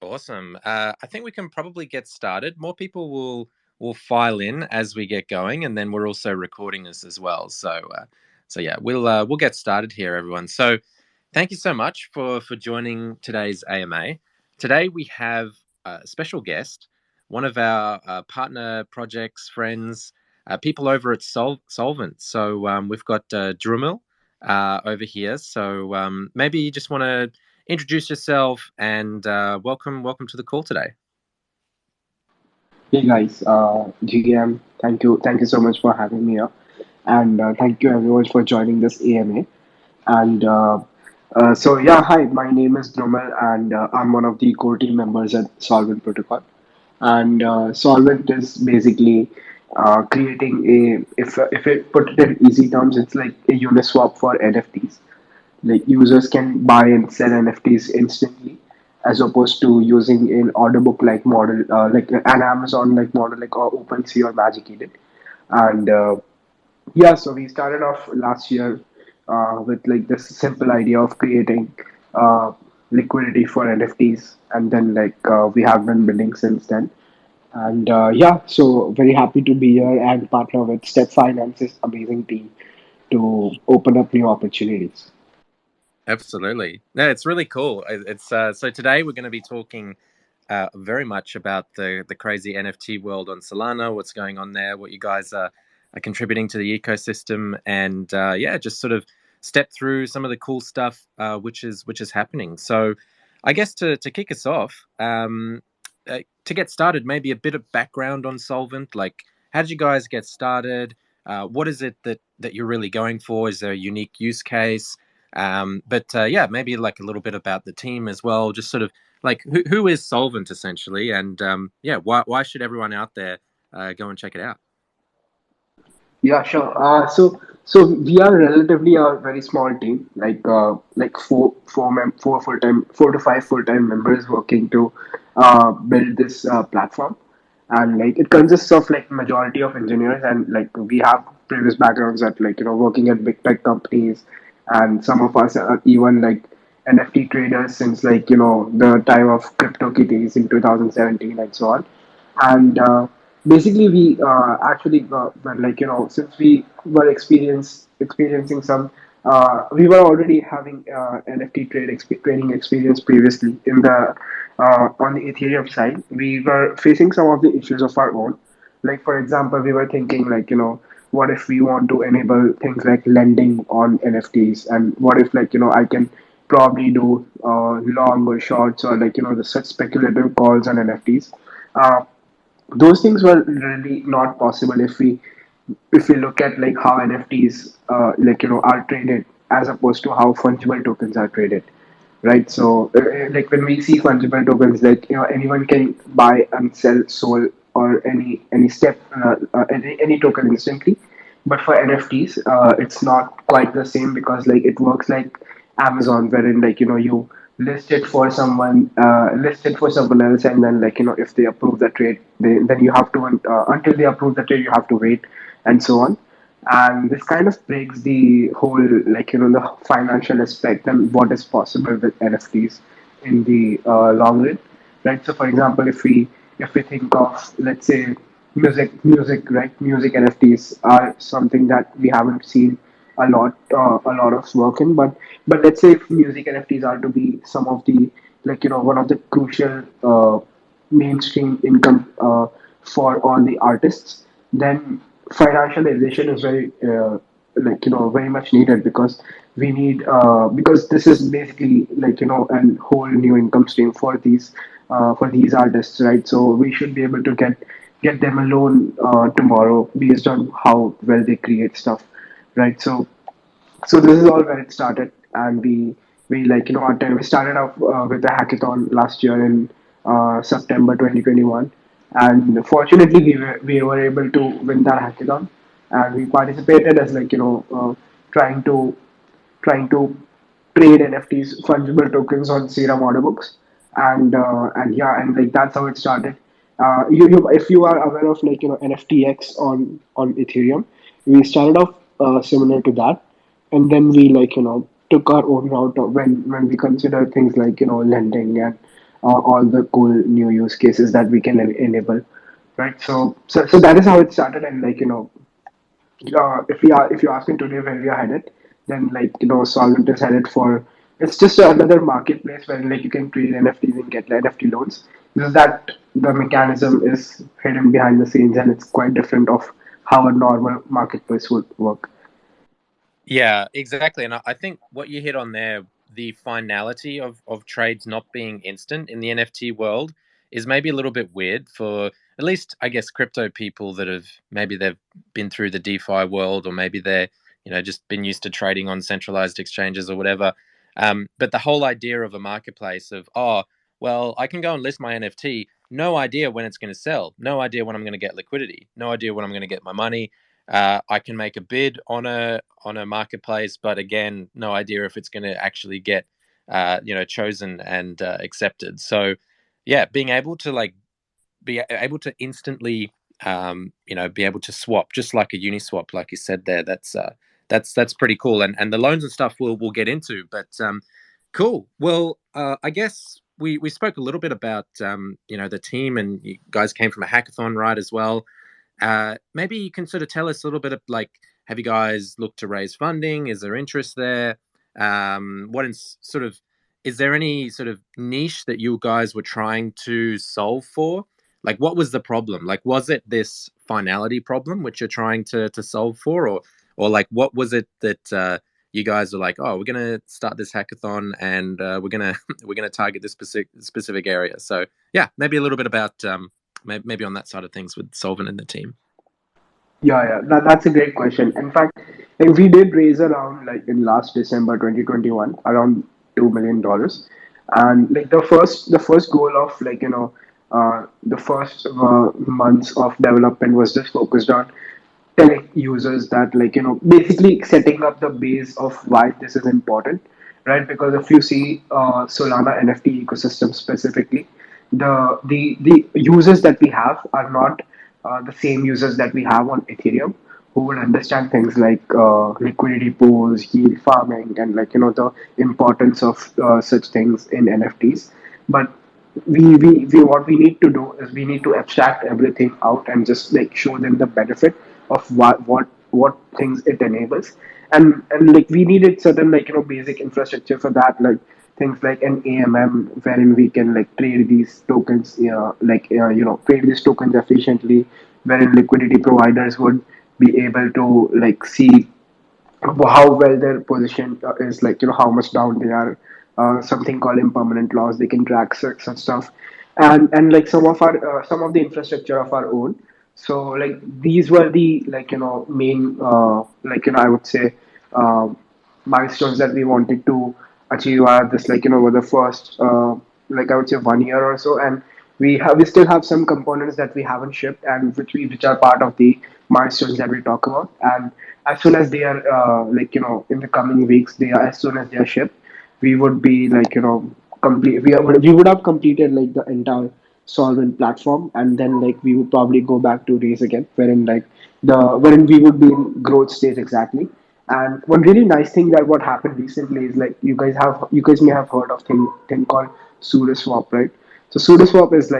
Awesome. I think we can probably get started. More people will file in as we get going, and then we're also recording this as well. So yeah, we'll get started here, everyone. So thank you so much for joining today's AMA. Today we have a special guest, one of our partner projects, friends, people over at Solvent. So we've got Dhrumil over here. So maybe you just want to introduce yourself and welcome to the call today. Hey guys, GM, thank you so much for having me here, and thank you everyone for joining this AMA. And so yeah, hi, my name is Dhrumil, and I'm one of the core team members at Solvent Protocol. And Solvent is basically creating if it put it in easy terms, it's like a Uniswap for NFTs. Like users can buy and sell NFTs instantly, as opposed to using an order book like model, like an Amazon like model, like OpenSea or Magic Eden. And yeah, so we started off last year with like this simple idea of creating liquidity for NFTs, and then we have been building since then. And yeah, so very happy to be here and partner with Step Finance's amazing team to open up new opportunities. Absolutely. No, it's really cool. It's so today we're going to be talking very much about the crazy NFT world on Solana, what's going on there, what you guys are contributing to the ecosystem, and yeah, just sort of step through some of the cool stuff which is happening. So, I guess to kick us off, to get started, maybe a bit of background on Solvent. Like, how did you guys get started? What is it that you're really going for? Is there a unique use case? But yeah, maybe like a little bit about the team as well. Just sort of like who is Solvent essentially, and yeah, why should everyone out there go and check it out? Yeah, sure. So we are relatively a very small team, like four full time, 4 to 5 full time members working to build this platform, and like it consists of like majority of engineers, and like we have previous backgrounds at working at big tech companies, and some of us are even like NFT traders since the time of CryptoKitties in 2017 and so on. And basically we actually were since we were experiencing some we were already having NFT trading experience previously in the on the Ethereum side. We were facing some of the issues of our own. Like for example, we were thinking what if we want to enable things like lending on NFTs, and what if I can probably do long or shorts, or the such speculative calls on NFTs. Those things were really not possible if we look at like how NFTs are traded, as opposed to how fungible tokens are traded, right? So like when we see fungible tokens, anyone can buy and sell Sol or any step any token instantly. But for NFTs, it's not quite the same, because like it works like Amazon, wherein you list it for someone else, and then if they approve the trade, then you have to until they approve the trade, you have to wait, and so on. And this kind of breaks the whole the financial aspect and what is possible with NFTs in the long run, right? So for example, if we think of, let's say, music, right? Music NFTs are something that we haven't seen a lot of work in. But let's say if music NFTs are to be some of the one of the crucial mainstream income for all the artists, then financialization is very much needed, because we need because this is basically a whole new income stream for these artists, right? So we should be able to get them a loan tomorrow, based on how well they create stuff, right? So this is all where it started, and we we started off with a hackathon last year in September 2021, and fortunately we were able to win that hackathon, and we participated as trying to trying to trade NFTs, fungible tokens, on Serum order books, and yeah, and like that's how it started. You if you are aware of NFTX on Ethereum, we started off similar to that, and then we took our own route when we consider things like lending all the cool new use cases that we can enable, right? So that is how it started. And if you ask me today where we are headed, then Solvent is headed for, it's just another marketplace where you can trade NFTs and get NFT loans. Just that the mechanism is hidden behind the scenes, and it's quite different of how a normal marketplace would work. Yeah, exactly. And I think what you hit on there, the finality of trades not being instant in the NFT world is maybe a little bit weird for at least, I guess, crypto people that have maybe they've been through the DeFi world, or maybe they're, just been used to trading on centralized exchanges or whatever. But the whole idea of a marketplace of, oh, well, I can go and list my NFT, no idea when it's going to sell, no idea when I'm going to get liquidity, no idea when I'm going to get my money. I can make a bid on a marketplace, but again, no idea if it's going to actually get chosen and accepted. So, yeah, being able to be able to instantly be able to swap just like a Uniswap, like you said there. That's pretty cool. And the loans and stuff we'll get into, but cool. Well, I guess we spoke a little bit about the team, and you guys came from a hackathon, right, as well. Maybe you can sort of tell us a little bit of like, have you guys looked to raise funding? Is there interest there? What is sort of, is there any sort of niche that you guys were trying to solve for? Like, what was the problem? Like, was it this finality problem which you're trying to solve for, or like, what was it that you guys are like, oh, we're gonna start this hackathon and we're gonna we're gonna target this specific area. So yeah, maybe a little bit about maybe on that side of things with Solvent and the team. Yeah, that's a great question. In fact, we did raise around in last December 2021 around $2 million, and the first goal of the first months of development was just focused on telling users that basically setting up the base of why this is important, right? Because if you see Solana NFT ecosystem specifically, the users that we have are not the same users that we have on Ethereum, who would understand things like liquidity pools, yield farming, and the importance of such things in NFTs. But we what we need to do is we need to abstract everything out and just show them the benefit of what things it enables. And we needed certain basic infrastructure for that, like things like an AMM wherein we can trade these tokens, trade these tokens efficiently, wherein liquidity providers would be able to see how well their position is, how much down they are. Something called impermanent loss, they can track such stuff. And some of the infrastructure of our own. So these were the main I would say uh, milestones that we wanted to achieve are this over the first I would say 1 year or so. And we still have some components that we haven't shipped, and which are part of the milestones that we talk about. And as soon as they are in the coming weeks, they are as soon as they are shipped, we would be we would have completed the entire Solvent platform. And then we would probably go back to raise again, wherein we would be in growth stage exactly. And one really nice thing that what happened recently is you guys may have heard of thing called SudoSwap, right? So SudoSwap is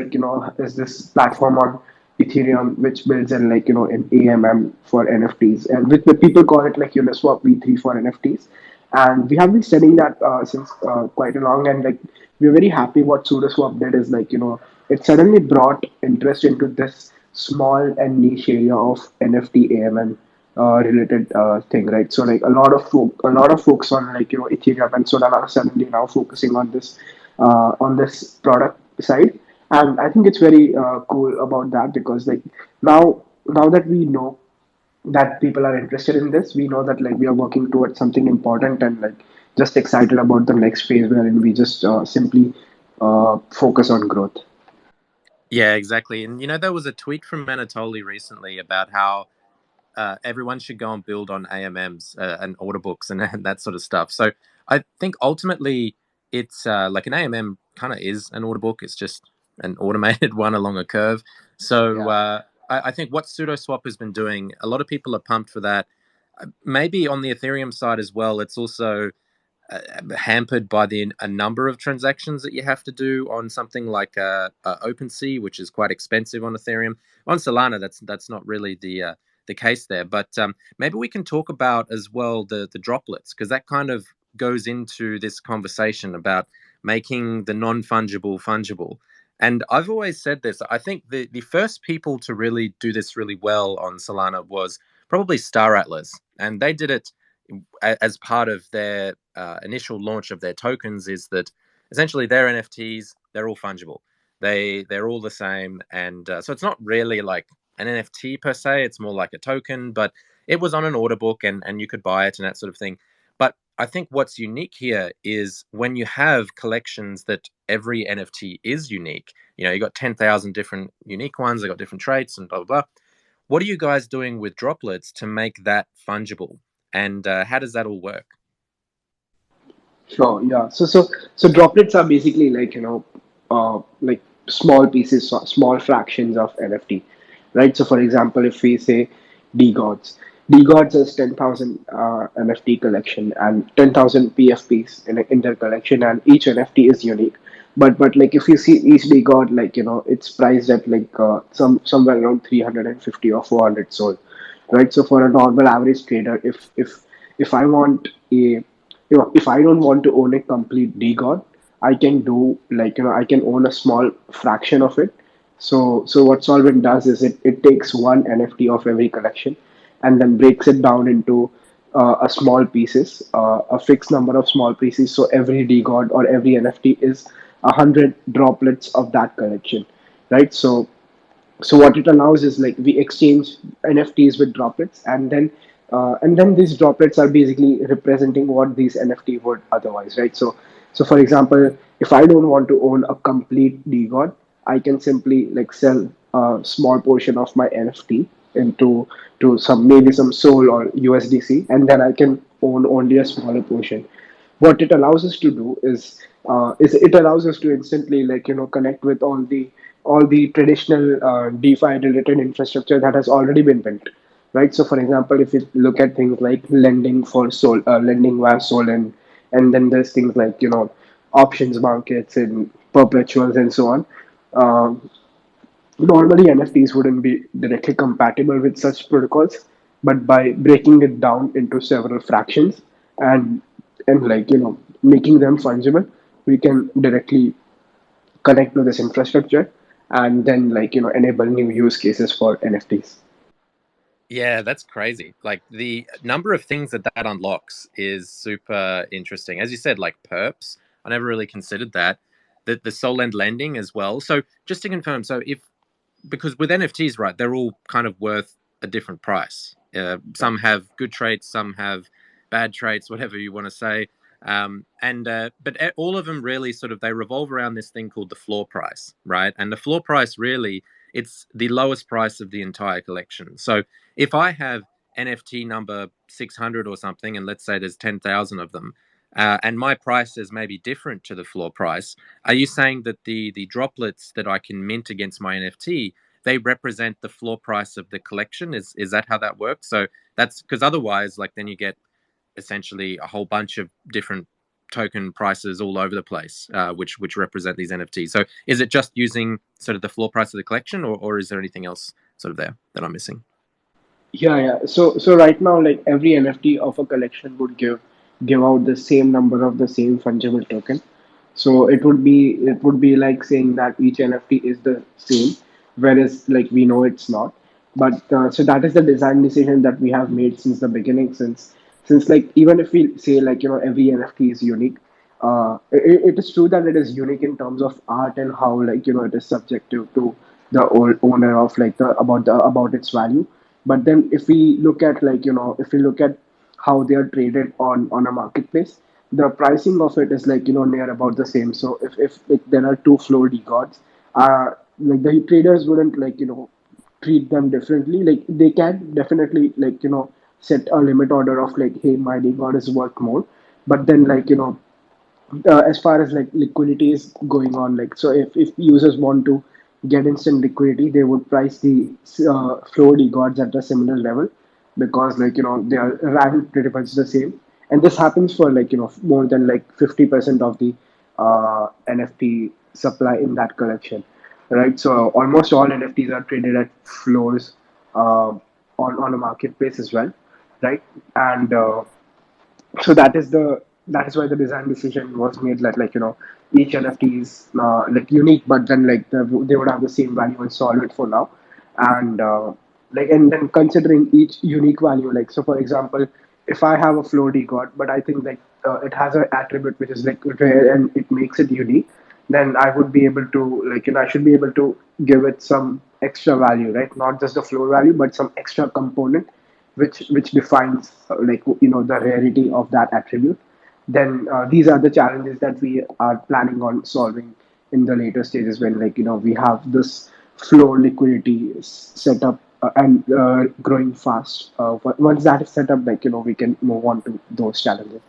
is this platform on Ethereum which builds in an AMM for NFTs, and which the people call it Uniswap V3 for NFTs. And we have been studying that since quite a long. And we're very happy what SudoSwap did is it suddenly brought interest into this small and niche area of NFT AMM related thing, right? So a lot of folks on Ethereum and Solana are suddenly now focusing on this product side. And I think it's very cool about that, because now that we know that people are interested in this, we know that we are working towards something important, and just excited about the next phase wherein we just simply focus on growth. Yeah, exactly. And there was a tweet from Anatoly recently about how everyone should go and build on AMMs and order books and that sort of stuff. So I think ultimately it's like an AMM kind of is an order book. It's just an automated one along a curve. So Yeah. I think what SudoSwap has been doing, a lot of people are pumped for that. Maybe on the Ethereum side as well, it's also hampered by a number of transactions that you have to do on something like OpenSea, which is quite expensive on Ethereum. On Solana, that's not really the case there. But maybe we can talk about as well the droplets, because that kind of goes into this conversation about making the non-fungible fungible. And I've always said this. I think the first people to really do this really well on Solana was probably Star Atlas, and they did it as part of their initial launch of their tokens. Is that essentially their NFTs? They're all fungible. They're all the same, and so it's not really like an NFT per se. It's more like a token, but it was on an order book, and you could buy it and that sort of thing. But I think what's unique here is when you have collections that every NFT is unique. You know, you got 10,000 different unique ones. They got different traits and blah blah blah. What are you guys doing with droplets to make that fungible? And how does that all work? Sure, yeah. So droplets are basically like like small pieces, small fractions of NFT, right? So for example, if we say DGods, DGods is 10,000 NFT collection and 10,000 PFPs in their collection, and each NFT is unique. But like if you see each DGod, like it's priced at like somewhere around 350 or 400 sold, right? So for a normal average trader, if I want a if I don't want to own a complete DGod, I can do like I can own a small fraction of it. So what Solvent does is it takes one NFT of every collection and then breaks it down into a small pieces, a fixed number of small pieces. So every DGod or every NFT is 100 droplets of that collection, right? So what it allows is like we exchange NFTs with droplets, and then these droplets are basically representing what these NFT would otherwise, right? So for example, if I don't want to own a complete DGod, I can simply like sell a small portion of my NFT into to some maybe some Sol or USDC, and then I can own only a smaller portion. What it allows us to do is it allows us to instantly like connect with all the traditional DeFi related infrastructure that has already been built, right? So for example, if you look at things like lending for Sol, lending via Sol, and then there's things like options markets and perpetuals and so on. Um, Normally, NFTs wouldn't be directly compatible with such protocols, but by breaking it down into several fractions and like making them fungible, we can directly connect to this infrastructure and then like enable new use cases for NFTs. Yeah, that's crazy. Like the number of things that that unlocks is super interesting. As you said, like perps, I never really considered that. The Solend lending as well. So just to confirm, so if because with NFTs, right, they're all kind of worth a different price. Some have good traits, some have bad traits, whatever you want to say. And but all of them really sort of they revolve around this thing called the floor price, right? And the floor price really it's the lowest price of the entire collection. So if I have NFT number 600 or something, and let's say there's 10,000 of them, and my price is maybe different to the floor price, are you saying that the droplets that I can mint against my NFT they represent the floor price of the collection? Is that how that works? So that's because otherwise, like then you get essentially a whole bunch of different token prices all over the place, which represent these NFTs. So is it just using sort of the floor price of the collection, or is there anything else sort of there that I'm missing? Yeah. So right now, like every NFT of a collection would give out the same number of the same fungible token. So it would be like saying that each NFT is the same, whereas like we know it's not. But so that is the design decision that we have made since the beginning. Since like even if we say like every NFT is unique, it is true that it is unique in terms of art and how like it is subjective to the old owner of like the about its value. But then if we look at like if we look at how they are traded on a marketplace, the pricing of it is like near about the same. So if like there are two floor gods, like the traders wouldn't like treat them differently. Like they can definitely like set a limit order of like, hey, my god is worth more. But then like as far as like liquidity is going on, like so if users want to get instant liquidity, they would price the floor gods at a similar level because like they are ranked pretty much the same. and this happens for more than like 50% of the NFT supply in that collection, right? So almost all NFTs are traded at floors on a marketplace as well, right? And so that is why the design decision was made that each NFT is like unique, but then they would have the same value and solve it for now, and and then considering each unique value, like so for example, if I have a floor god, but I think it has an attribute which is like rare and it makes it unique, then I would be able to I should be able to give it some extra value, right? Not just the floor value, but some extra component which defines the rarity of that attribute. Then these are the challenges that we are planning on solving in the later stages when we have this flow liquidity set up and growing fast. Once that is set up, we can move on to those challenges.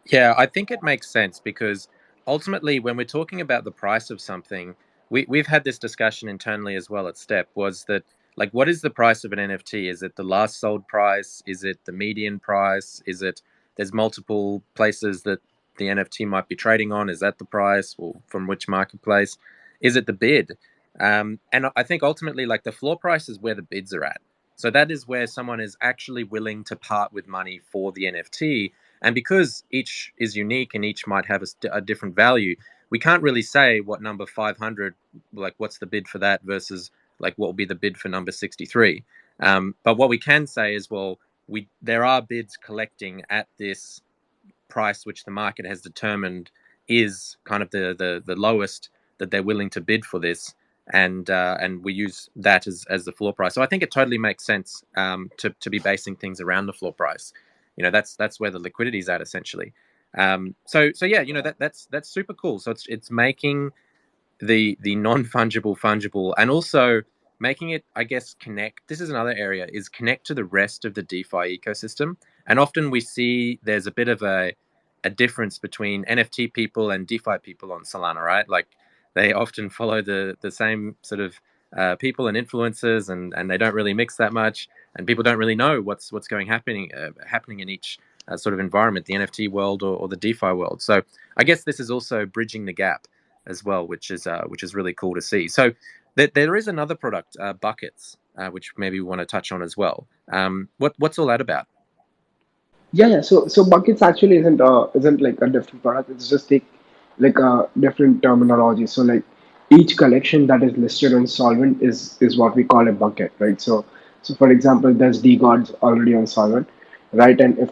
Yeah, I think it makes sense because ultimately, when we're talking about the price of something, we've had this discussion internally as well at Step, was that like, what is the price of an NFT? Is it the last sold price? Is it the median price? Is it, there's multiple places that the NFT might be trading on? Is that the price, or from which marketplace? Is it the bid? And I think ultimately, like, the floor price is where the bids are at. So that is where someone is actually willing to part with money for the NFT, and because each is unique and each might have a different value, we can't really say what number 500, like what's the bid for that versus like what will be the bid for number 63. But what we can say is, well, there are bids collecting at this price which the market has determined is kind of the lowest that they're willing to bid for this, and we use that as the floor price. So I think it totally makes sense, to be basing things around the floor price. You know, that's where the liquidity is at essentially. So yeah, you know, that's super cool. So it's making the non-fungible fungible, and also making it, I guess, connect. This is another area, is connect to the rest of the DeFi ecosystem. And often we see there's a bit of a difference between NFT people and DeFi people on Solana, right? Like, they often follow the same sort of people and influencers, and they don't really mix that much, and people don't really know what's going happening in each sort of environment, the NFT world, or the DeFi world. So I guess this is also bridging the gap as well, which is really cool to see. So there is another product, buckets, which maybe we want to touch on as well. What's all that about? Yeah. So buckets actually isn't like a different product. It's just like a different terminology. So like each collection that is listed on Solvent is what we call a bucket, right? So for example, there's DGods already on Solvent, right? And if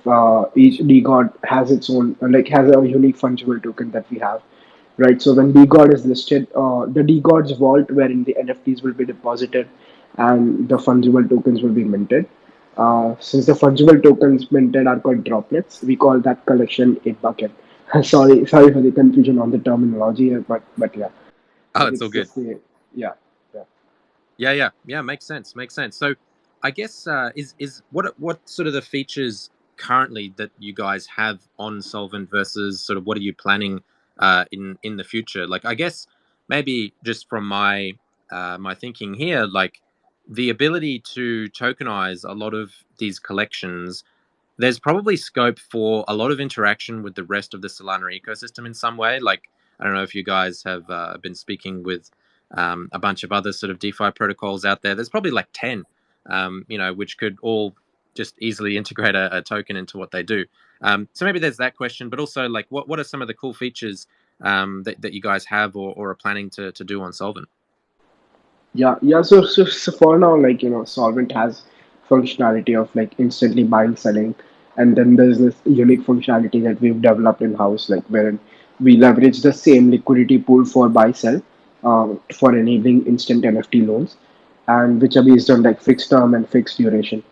each DGod has its own has a unique fungible token that we have, right? So when DGod is listed, the DGod's vault wherein the NFTs will be deposited and the fungible tokens will be minted. Since the fungible tokens minted are called droplets, we call that collection a bucket. Sorry for the confusion on the terminology, but yeah, Oh, but it's all it's good. just the yeah. Yeah. Yeah. Makes sense. Makes sense. So, I guess, is what sort of the features currently that you guys have on Solvent versus sort of what are you planning in the future? Like, I guess maybe just from my thinking here, like the ability to tokenize a lot of these collections, there's probably scope for a lot of interaction with the rest of the Solana ecosystem in some way. Like, I don't know if you guys have been speaking with a bunch of other sort of DeFi protocols out there. There's probably like 10, which could all just easily integrate a token into what they do. So maybe there's that question, but also, like, what are some of the cool features that you guys have, or are planning to do on Solvent? Yeah. So for now, Solvent has functionality of like instantly buying, selling, and then there's this unique functionality that we've developed in house, like wherein we leverage the same liquidity pool for buy sell, for enabling instant NFT loans, and which are based on like fixed term and fixed duration,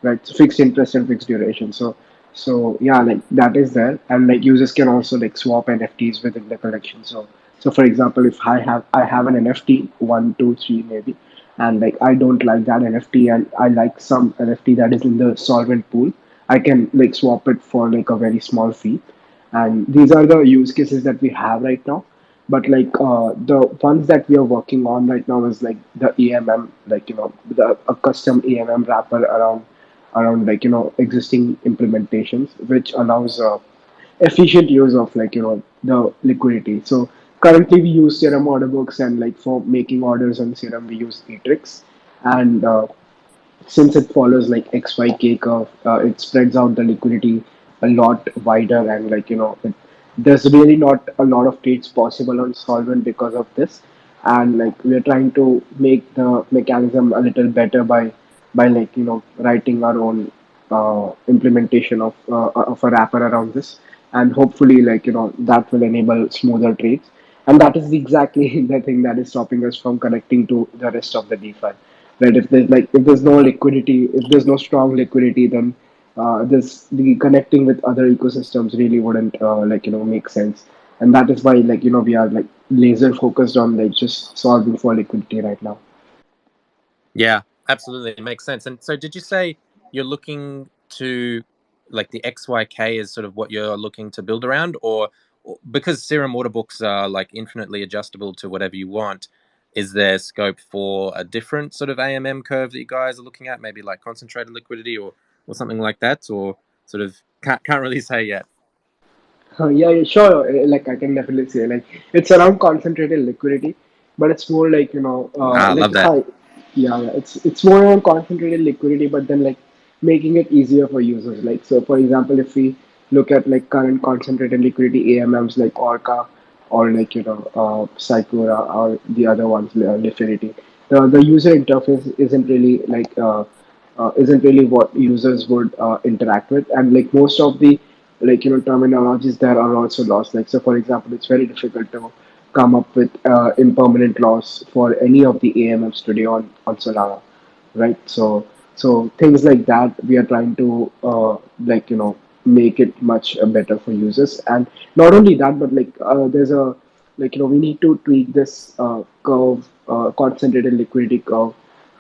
right? So fixed interest and fixed duration. So yeah, like that is there, and like users can also like swap NFTs within the collection. So for example, if I have an NFT 1, 2, 3 maybe, and like I don't like that NFT and I like some NFT that is in the solvent pool, I can like swap it for like a very small fee. And these are the use cases that we have right now. But the ones that we are working on right now is like the AMM, a custom AMM wrapper around around existing implementations, which allows efficient use of the liquidity. So currently we use Serum order books, and like for making orders on Serum we use Atrix, and since it follows like XYK curve, it spreads out the liquidity a lot wider, and there's really not a lot of trades possible on Solvent because of this. And like we're trying to make the mechanism a little better by writing our own implementation of a wrapper around this, and hopefully that will enable smoother trades. And that is exactly the thing that is stopping us from connecting to the rest of the DeFi. Right? If there's no liquidity, if there's no strong liquidity, then this the connecting with other ecosystems really wouldn't make sense. And that is why we are like laser focused on like just solving for liquidity right now. Yeah, absolutely. It makes sense. And so, did you say you're looking to like the XYK is sort of what you're looking to build around, or because Serum order books are like infinitely adjustable to whatever you want, is there scope for a different sort of AMM curve that you guys are looking at, maybe like concentrated liquidity or something like that, or sort of can't really say yet? Yeah, yeah, sure. Like I can definitely say, like it's around concentrated liquidity, but it's more like Ah, like love that. hi, yeah, yeah. It's more around concentrated liquidity, but then like making it easier for users. Like so, for example, if we look at like current concentrated liquidity AMMs like Orca or Psychora or the other ones, Liquidity, the user interface isn't really what users would interact with, and like most of the terminologies there are also lost. Like so, for example, it's very difficult to come up with impermanent loss for any of the AMFs today on Solana, right? So things like that we are trying to make it much better for users. And not only that, but there's a we need to tweak this curve, concentrated liquidity curve,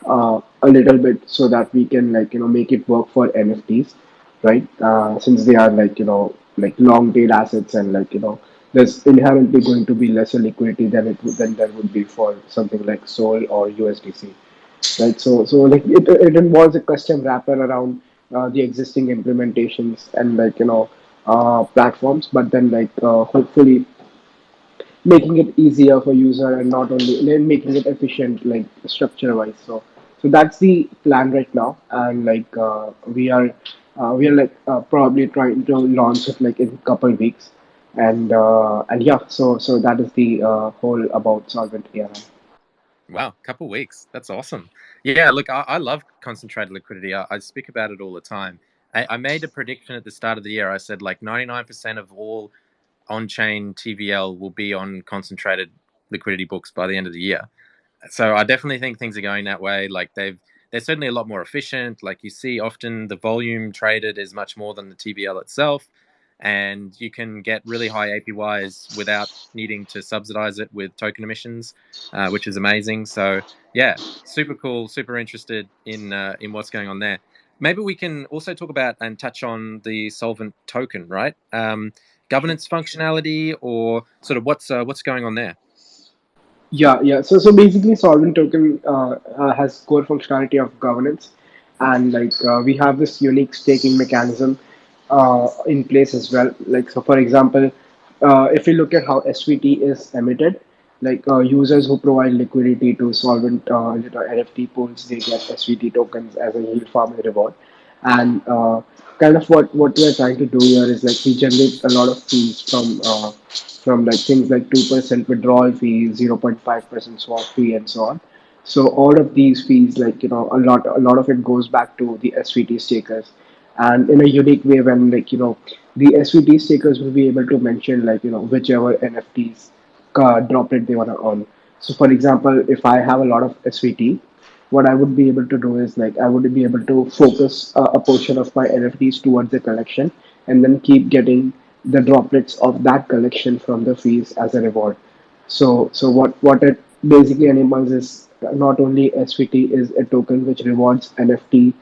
a little bit so that we can make it work for NFTs, right? Since they are like long tail assets, and there's inherently going to be lesser liquidity than there would be for something like Sol or USDC, right? So like it involves a custom wrapper around the existing implementations and platforms, but then hopefully making it easier for user, and not only then making it efficient like structure wise. So that's the plan right now, and we are probably trying to launch it like in a couple weeks, and yeah, so that is the whole about Solvent AI. Wow, couple weeks. That's awesome. Yeah, look, I love concentrated liquidity. I speak about it all the time. I made a prediction at the start of the year. I said like 99% of all on-chain TVL will be on concentrated liquidity books by the end of the year. So I definitely think things are going that way. Like they're certainly a lot more efficient. Like you see, often the volume traded is much more than the TVL itself, and you can get really high APYs without needing to subsidize it with token emissions, which is amazing. So yeah, super cool. Super interested in what's going on there. Maybe we can also talk about and touch on the solvent token, right? Governance functionality, or sort of what's going on there. Yeah, yeah. So basically, Solvent token has core functionality of governance, and we have this unique staking mechanism in place as well. Like so, for example, if we look at how SVT is emitted, users who provide liquidity to Solvent NFT pools, they get SVT tokens as a yield farming reward. And kind of what we are trying to do here is like we generate a lot of fees from like things like 2% withdrawal fee, 0.5% swap fee, and so on. So all of these fees, a lot of it goes back to the SVT stakers, and in a unique way, when the SVT stakers will be able to mention whichever NFTs droplet they want to earn. So for example, if I have a lot of SVT, what I would be able to do is I would be able to focus a portion of my NFTs towards the collection, and then keep getting the droplets of that collection from the fees as a reward. So what it basically enables is not only SVT is a token which rewards NFT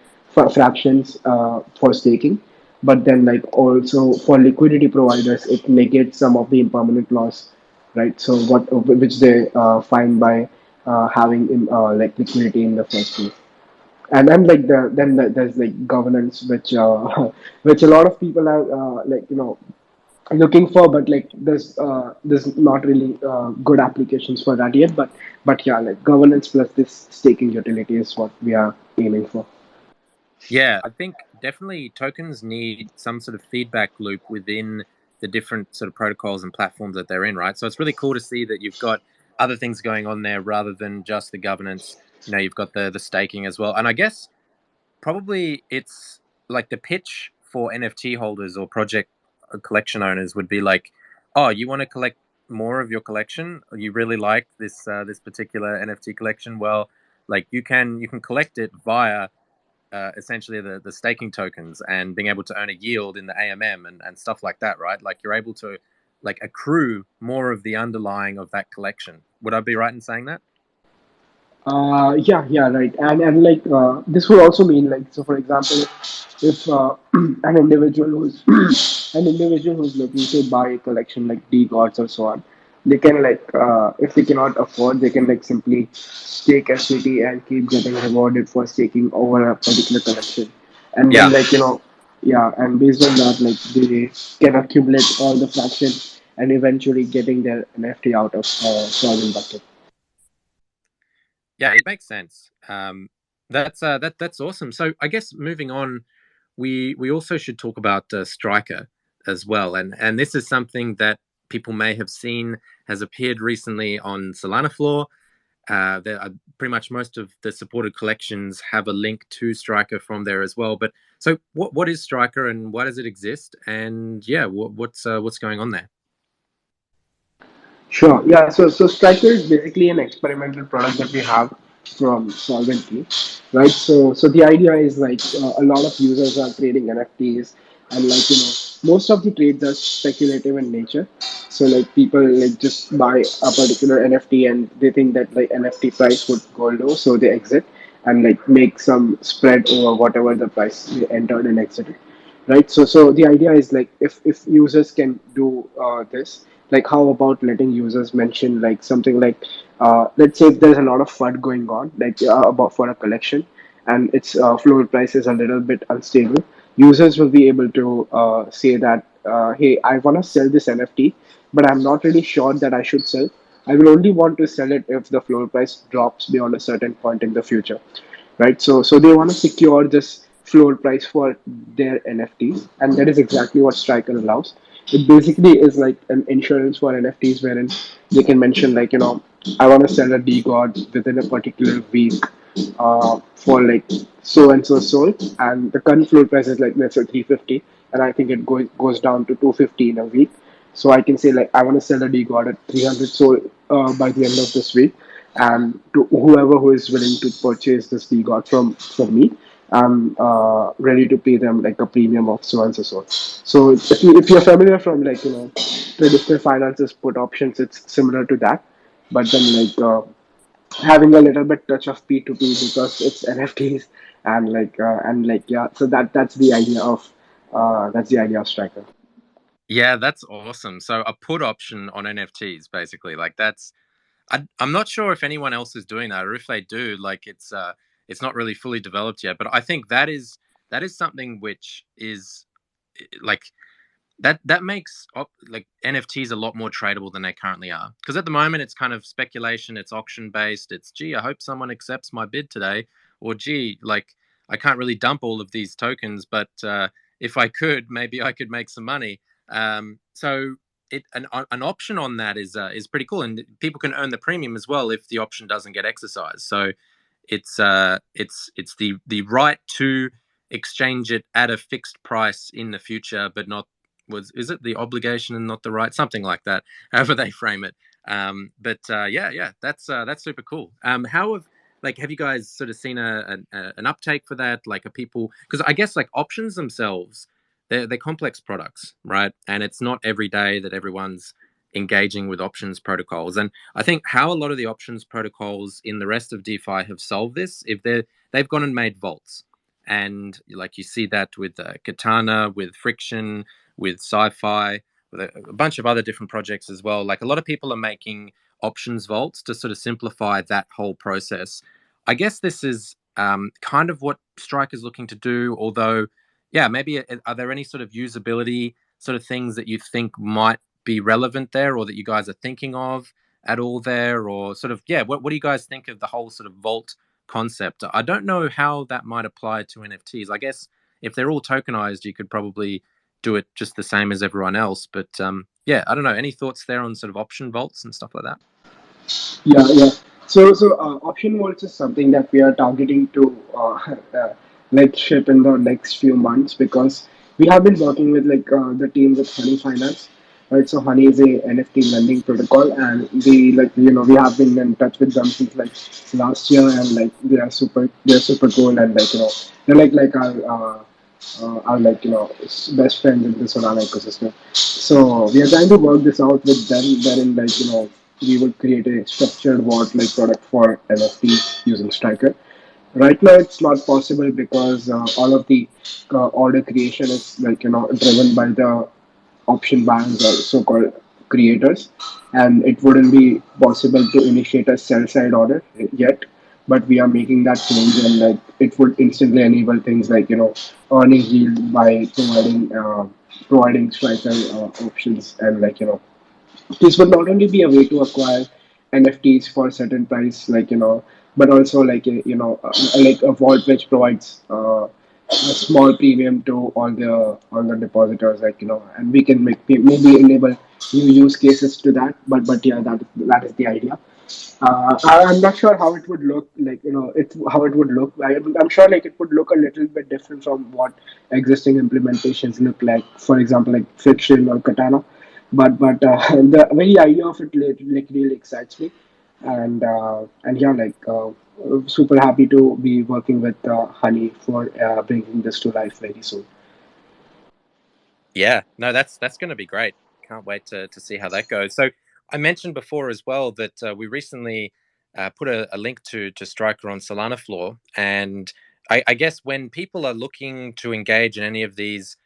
fractions for staking, but then also for liquidity providers, it negates some of the impermanent loss, right? So what which they find by having liquidity in the first place. And then there's like governance, which which a lot of people are looking for, but like there's not really good applications for that yet. But yeah, like governance plus this staking utility is what we are aiming for. Yeah, I think definitely tokens need some sort of feedback loop within the different sort of protocols and platforms that they're in, right? So it's really cool to see that you've got other things going on there rather than just the governance. You know, you've got the staking as well. And I guess probably it's like the pitch for NFT holders or project collection owners would be like, oh, you want to collect more of your collection? You really like this particular NFT collection? Well, like you can collect it via essentially the staking tokens and being able to earn a yield in the AMM and stuff like that, right? Like you're able to like accrue more of the underlying of that collection. Would I be right in saying that? Yeah, right. And like this would also mean like, so for example, if an individual who's an individual who's looking to buy a collection like D gods or so on, they can like if they cannot afford, they can like simply stake SVT and keep getting rewarded for staking over a particular collection, and then Yeah. like yeah, and based on that, like they can accumulate all the fractions and eventually getting their NFT out of Solvent bucket. Yeah, it makes sense. That's awesome. So I guess moving on, we also should talk about Strikr as well, and this is something that people may have seen has appeared recently on Solana Floor. There are pretty much most of the supported collections have a link to Strikr from there as well. But so what is Strikr and why does it exist? And yeah, what's going on there? Sure. Yeah. So Strikr is basically an experimental product that we have from Solvent, right? So the idea is like a lot of users are trading NFTs, and like most of the trades are speculative in nature. So like people like just buy a particular NFT and they think that like NFT price would go low, so they exit and like make some spread over whatever the price they entered and exited, right? So the idea is like if users can do this, like how about letting users mention like something like let's say if there's a lot of FUD going on like about for a collection and its floor price is a little bit unstable, users will be able to say that hey, I want to sell this NFT, but I'm not really sure that I should sell. I will only want to sell it if the floor price drops beyond a certain point in the future, right? So they want to secure this floor price for their NFTs, and that is exactly what Strikr allows. It basically is like an insurance for NFTs, wherein they can mention like I want to sell a D god within a particular week for like so and so sold, and the current floor price is like let's say 350, and I think it goes down to 250 in a week. So I can say like I want to sell a D god at 300 sold by the end of this week, and to whoever who is willing to purchase this D god from me, I'm ready to pay them like a premium of so and so so. So if you're familiar from like traditional finances put options, it's similar to that, but then like having a little bit touch of P2P because it's NFTs and like yeah. So that's the idea of Striker. Yeah, that's awesome. So a put option on NFTs, basically, like that's I'm not sure if anyone else is doing that, or if they do, like it's not really fully developed yet. But I think that is something which is like that makes like NFTs a lot more tradable than they currently are. Because at the moment it's kind of speculation, it's auction based. It's gee, I hope someone accepts my bid today, or gee, like I can't really dump all of these tokens, but if I could, maybe I could make some money. So an option on that is pretty cool, and people can earn the premium as well if the option doesn't get exercised. So it's the right to exchange it at a fixed price in the future, but not was is it the obligation and not the right, something like that, however they frame it. But yeah, that's super cool. How have you guys sort of seen an uptake for that? Like, are people, because I guess like options themselves, they're complex products, right? And it's not every day that everyone's engaging with options protocols. And I think how a lot of the options protocols in the rest of DeFi have solved this, if they've gone and made vaults, and like you see that with Katana, with Friction, with Sci-Fi, with a bunch of other different projects as well. Like a lot of people are making options vaults to sort of simplify that whole process. I guess this is kind of what Strike is looking to do. Although, yeah, maybe are there any sort of usability sort of things that you think might be relevant there, or that you guys are thinking of at all there, or sort of, yeah, what do you guys think of the whole sort of vault concept? I don't know how that might apply to NFTs. I guess if they're all tokenized, you could probably do it just the same as everyone else. But yeah, I don't know. Any thoughts there on sort of option vaults and stuff like that? Yeah, yeah. So option vaults is something that we are targeting to like ship in the next few months because we have been working with the team with Honey Finance, right? So Honey is a NFT lending protocol, and we have been in touch with them since like last year, and like they're super cool, and they're like our best friends in the Solana ecosystem. So we are trying to work this out with them, wherein we would create a structured vault like product for NFTs using Strikr. Right now, it's not possible because all of the order creation is driven by the option banks or so-called creators, and it wouldn't be possible to initiate a sell-side order yet. But we are making that change, and like it would instantly enable things like earning yield by providing striker options, and this would not only be a way to acquire NFTs for a certain price, but also like a vault which provides a small premium to all the depositors, and we can maybe enable new use cases to that. But yeah, that is the idea. I'm not sure how it would look like. It's how it would look. I'm sure like it would look a little bit different from what existing implementations look like. For example, like Friction or Katana. But the very idea of it like really excites me, and yeah, super happy to be working with Honey for bringing this to life very soon. Yeah, no, that's going to be great. Can't wait to see how that goes. So I mentioned before as well that we recently put a link to Striker on Solana Floor, and I guess when people are looking to engage in any of these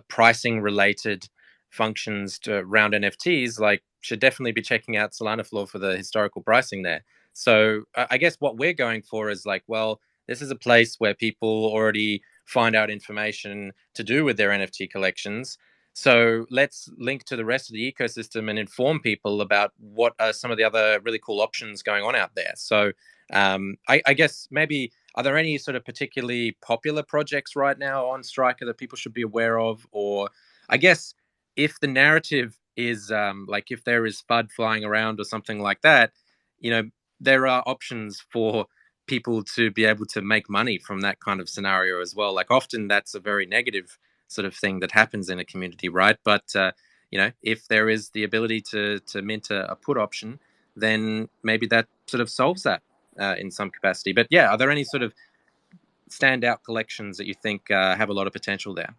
pricing related functions around NFTs, like should definitely be checking out Solana Floor for the historical pricing there. So I guess what we're going for is like, well, this is a place where people already find out information to do with their NFT collections. So let's link to the rest of the ecosystem and inform people about what are some of the other really cool options going on out there. So I guess maybe are there any sort of particularly popular projects right now on Striker that people should be aware of? Or I guess if the narrative is like if there is FUD flying around or something like that, you know, there are options for people to be able to make money from that kind of scenario as well. Like often that's a very negative sort of thing that happens in a community, right? But if there is the ability to mint a put option, then maybe that sort of solves that in some capacity. But yeah, are there any sort of standout collections that you think have a lot of potential there?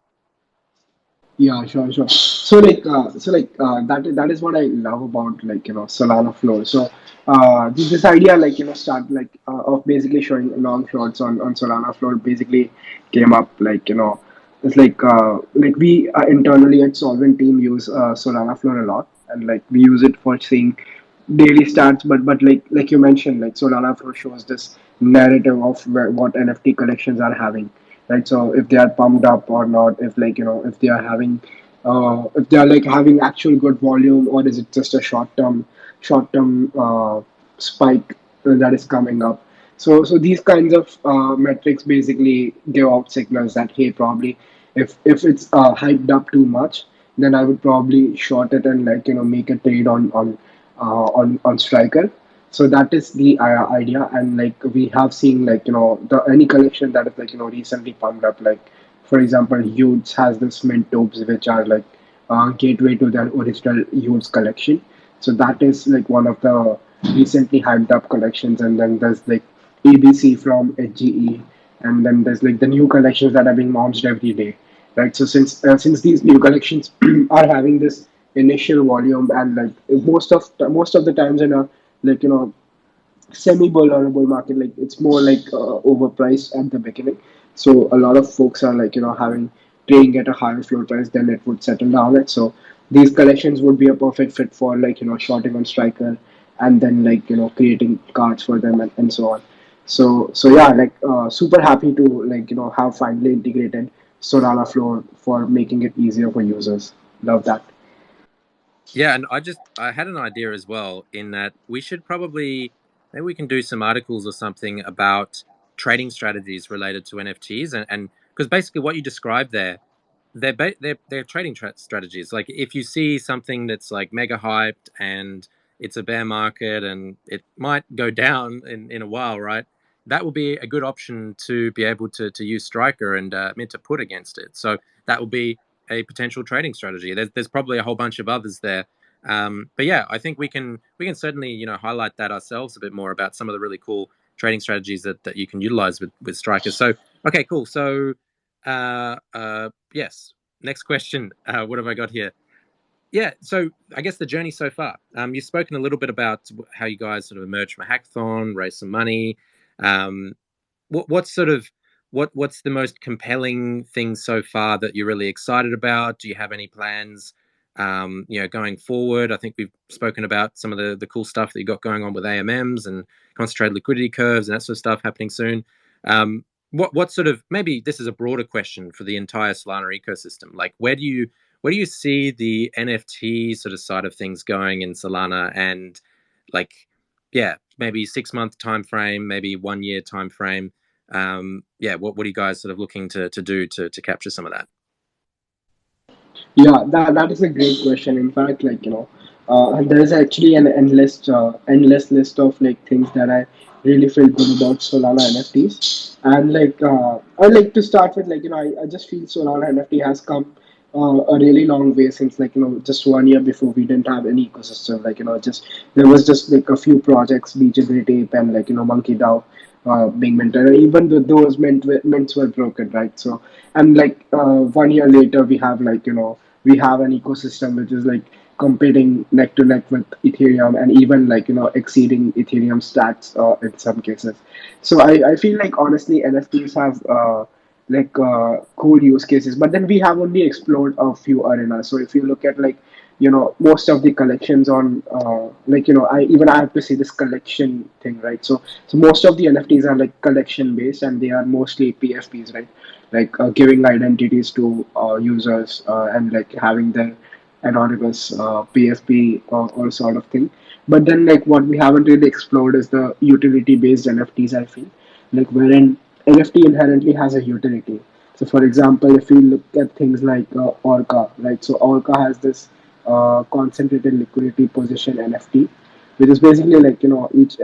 Yeah, sure, sure. So that is what I love about Solana Flow. So this idea start of basically showing long shorts on Solana Flow basically came up it's like we internally at Solvent team use Solana Flow a lot, and like we use it for seeing daily stats. But like you mentioned, like Solana Flow shows this narrative of what NFT collections are having, right? So if they are pumped up or not, if if they are having if they are like having actual good volume, or is it just a short term spike that is coming up. So these kinds of metrics basically give out signals that, hey, probably if it's hyped up too much, then I would probably short it and make a trade on Striker. So that is the idea, and like we have seen the any collection that is recently pumped up, like for example Youths has this mint tubes which are like gateway to their original Youths collection. So that is like one of the recently hyped up collections, and then there's like ABC from HGE, and then there's like the new collections that are being launched every day, right? So since these new collections are having this initial volume, and like most of the times in a like semi bull or a bull market, like it's more like overpriced at the beginning. So a lot of folks are having trading at a higher floor price, then it would settle down it. So these collections would be a perfect fit for shorting on Striker, and then creating cards for them, and so on. So yeah, like super happy to like have finally integrated Solana Flow for making it easier for users. Love that. Yeah, and I had an idea as well in that we should probably maybe we can do some articles or something about trading strategies related to NFTs and because basically what you described there, they're trading strategies. Like if you see something that's like mega hyped and it's a bear market and it might go down in a while, right? That will be a good option to be able to use Striker and mint to put against it. So that will be a potential trading strategy. There's probably a whole bunch of others there. But yeah, I think we can certainly highlight that ourselves a bit more about some of the really cool trading strategies that you can utilize with Striker. So okay, cool. So yes. Next question. What have I got here? Yeah. So I guess the journey so far. You've spoken a little bit about how you guys sort of emerged from a hackathon, raised some money. Um, what's sort of what's the most compelling thing so far that you're really excited about? Do you have any plans, going forward? I think we've spoken about some of the cool stuff that you got going on with AMMs and concentrated liquidity curves and that sort of stuff happening soon. What sort of maybe this is a broader question for the entire Solana ecosystem? Like where do you see the NFT sort of side of things going in Solana and like yeah maybe 6 month time frame, maybe 1 year time frame. Yeah, what are you guys sort of looking to do to capture some of that? Yeah, that is a great question. In fact, like there is actually an endless list of like things that I really feel good about Solana NFTs. And like I like to start with like I just feel Solana NFT has come a really long way since like just 1 year before we didn't have any ecosystem. Like just there was just like a few projects, Legendary Tape and like Monkey DAO being minted. And even though those mints were broken, right? So and like 1 year later we have like we have an ecosystem which is like competing neck to neck with Ethereum and even like exceeding Ethereum stats in some cases. So I feel like honestly NFTs have cool use cases, but then we have only explored a few arenas. So if you look at like most of the collections on I have to say this collection thing, right? So most of the NFTs are like collection based and they are mostly PFPs, right? Like giving identities to users and like having their anonymous PFP or sort of thing. But then like what we haven't really explored is the utility based NFTs. I feel like wherein NFT inherently has a utility. So for example, if we look at things like Orca, right? So Orca has this concentrated liquidity position NFT, which is basically like each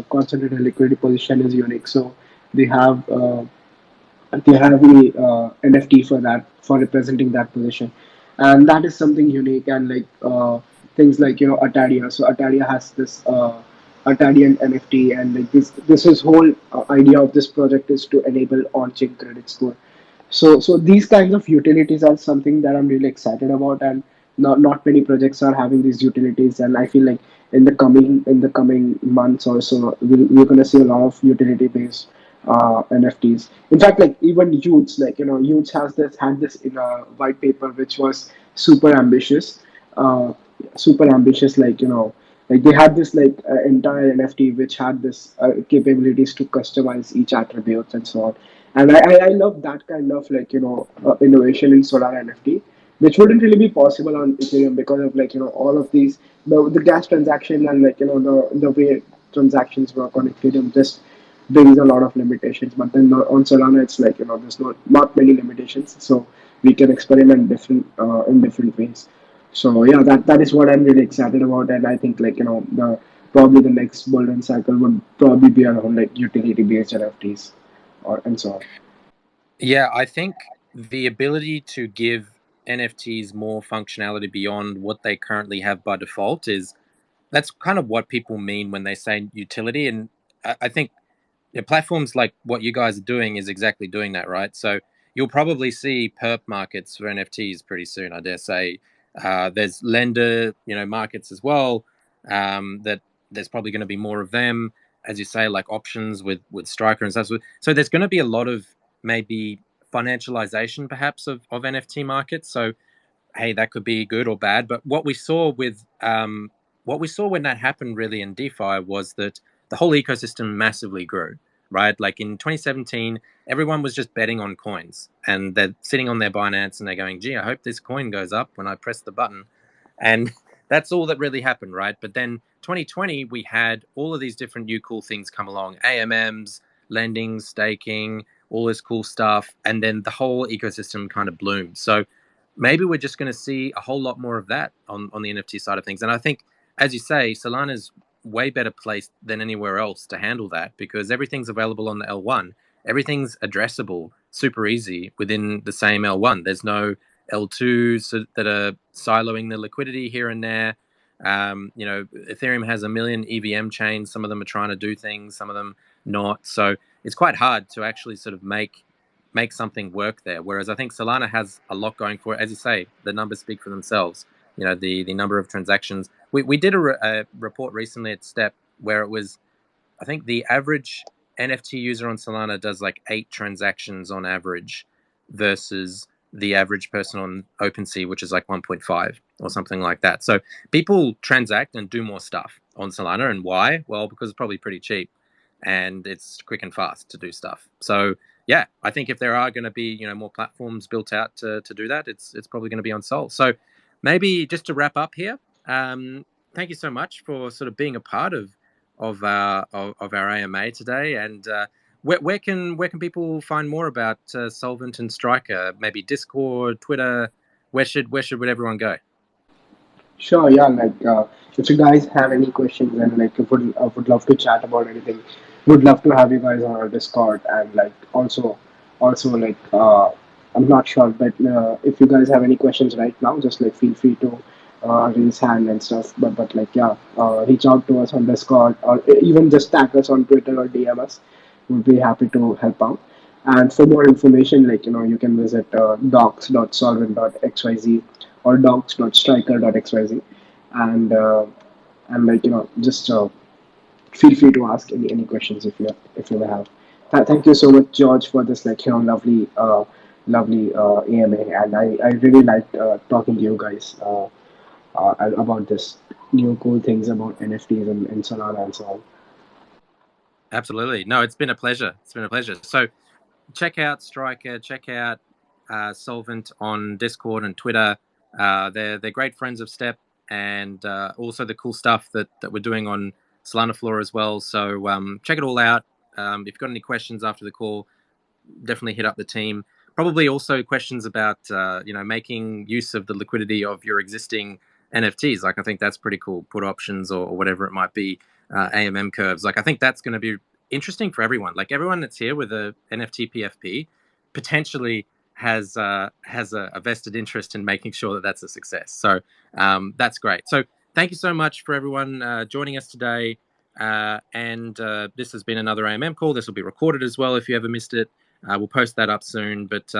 concentrated liquidity position is unique. So they have they have a NFT for that for representing that position, and that is something unique. And like things like Atadia. So Atadia has this Atadian NFT, and like this is whole idea of this project is to enable on-chain credit score. So these kinds of utilities are something that I'm really excited about, and not many projects are having these utilities. And I feel like in the coming months or so, we're gonna see a lot of utility based NFTs. In fact, like even Youths, like Youths has this had this in a white paper which was uh, super ambitious. Like they had this like entire NFT which had this capabilities to customize each attributes and so on. And I love that kind of like innovation in Solana NFT, which wouldn't really be possible on Ethereum because of like all of these the gas transaction and like the way transactions work on Ethereum just brings a lot of limitations. But then on Solana, it's like there's not many limitations, so we can experiment different in different ways. So yeah, that is what I'm really excited about, and I think like the probably the next bull run cycle would probably be around like utility based NFTs or and so on. Yeah, I think the ability to give NFTs more functionality beyond what they currently have by default is that's kind of what people mean when they say utility. And I think platforms like what you guys are doing is exactly doing that, right? So you'll probably see perp markets for NFTs pretty soon, I dare say. There's lender, markets as well. That there's probably going to be more of them, as you say, like options with Striker and stuff. So there's going to be a lot of maybe financialization, perhaps, of NFT markets. So hey, that could be good or bad. But what we saw when that happened really in DeFi was that the whole ecosystem massively grew. right? Like in 2017, everyone was just betting on coins, and they're sitting on their Binance and they're going, "Gee, I hope this coin goes up when I press the button," and that's all that really happened, right? But then 2020, we had all of these different new cool things come along: AMMs, lending, staking, all this cool stuff, and then the whole ecosystem kind of bloomed. So maybe we're just going to see a whole lot more of that on the NFT side of things. And I think, as you say, Solana's way better placed than anywhere else to handle that because everything's available on the L1. Everything's addressable super easy within the same L1. There's no L2s that are siloing the liquidity here and there. Ethereum has a million EVM chains. Some of them are trying to do things, some of them not. So it's quite hard to actually sort of make something work there. Whereas I think Solana has a lot going for it. As you say, the numbers speak for themselves. The number of transactions. We did a report recently at Step where it was, I think the average NFT user on Solana does like 8 transactions on average versus the average person on OpenSea, which is like 1.5 or something like that. So people transact and do more stuff on Solana. And why? Well, because it's probably pretty cheap and it's quick and fast to do stuff. So yeah, I think if there are going to be more platforms built out to do that, it's probably going to be on Sol. So maybe just to wrap up here, thank you so much for sort of being a part of our AMA today. And where can people find more about Solvent and Strikr? Maybe Discord, Twitter. Where should everyone go? Sure, yeah. If you guys have any questions and would love to chat about anything, would love to have you guys on our Discord and also I'm not sure, but if you guys have any questions right now, just like feel free to raise hand and stuff. But reach out to us on Discord or even just tag us on Twitter or DM us. We'll be happy to help out. And for more information, you can visit docs.solvent.xyz or docs.striker.xyz, and just feel free to ask any questions if you have. Thank you so much, George, for this lovely AMA, and I really liked talking to you guys about this new cool things about NFTs and Solana and so on. Absolutely. No, it's been a pleasure. It's been a pleasure. So check out Strikr, check out Solvent on Discord and Twitter. They're great friends of Step, and also the cool stuff that we're doing on Solana Floor as well. So check it all out. If you've got any questions after the call, definitely hit up the team. Probably also questions about making use of the liquidity of your existing NFTs. Like I think that's pretty cool. Put options or whatever it might be, AMM curves. Like I think that's going to be interesting for everyone. Like everyone that's here with a NFT PFP potentially has a vested interest in making sure that that's a success. So that's great. So thank you so much for everyone joining us today. And this has been another AMM call. This will be recorded as well if you ever missed it. We'll post that up soon. But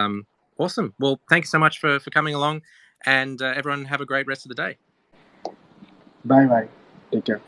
awesome. Well, thanks so much for coming along. And everyone have a great rest of the day. Bye bye. Take care.